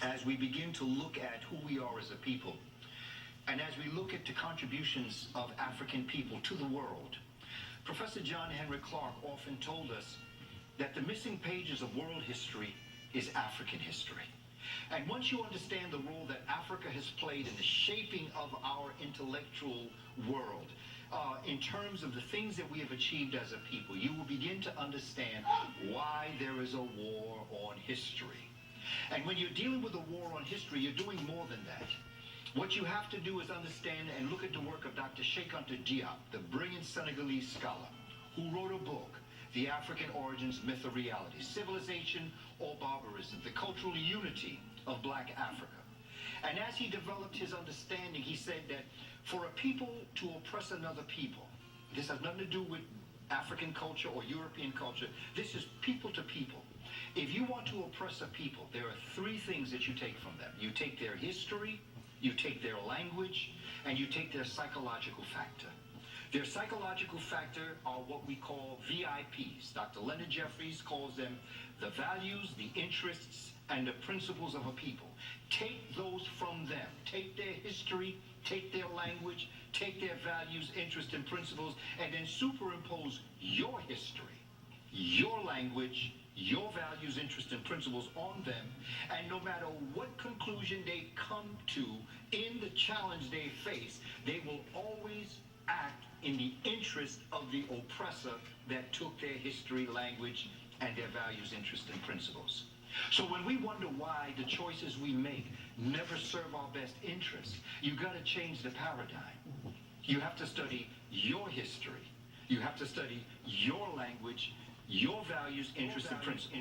as we begin to look at who we are as a people, and as we look at the contributions of African people to the world. Professor John Henrik Clarke often told us that the missing pages of world history is African history. And once you understand the role that Africa has played in the shaping of our intellectual world, in terms of the things that we have achieved as a people, you will begin to understand why there is a war on history. And when you're dealing with a war on history, you're doing more than that. What you have to do is understand and look at the work of Dr. Cheikh Anta Diop, the brilliant Senegalese scholar, who wrote a book, The African Origins, Myth or Reality, Civilization or Barbarism, the Cultural Unity of Black Africa. And as he developed his understanding, he said that for a people to oppress another people, this has nothing to do with African culture or European culture, this is people to people. If you want to oppress a people, there are three things that you take from them. You take their history, you take their language, and you take their psychological factor. Their psychological factor are what we call VIPs. Dr. Leonard Jeffries calls them the values, the interests, and the principles of a people. Take those from them. Take their history, take their language, take their values, interests, and principles, and then superimpose your history, your language, your values, interests, and principles on them, and no matter what conclusion they come to in the challenge they face, they will always act in the interest of the oppressor that took their history, language, and their values, interests, and principles. So when we wonder why the choices we make never serve our best interests, you got to change the paradigm. You have to study your history. You have to study your language, your values, interests, and principles.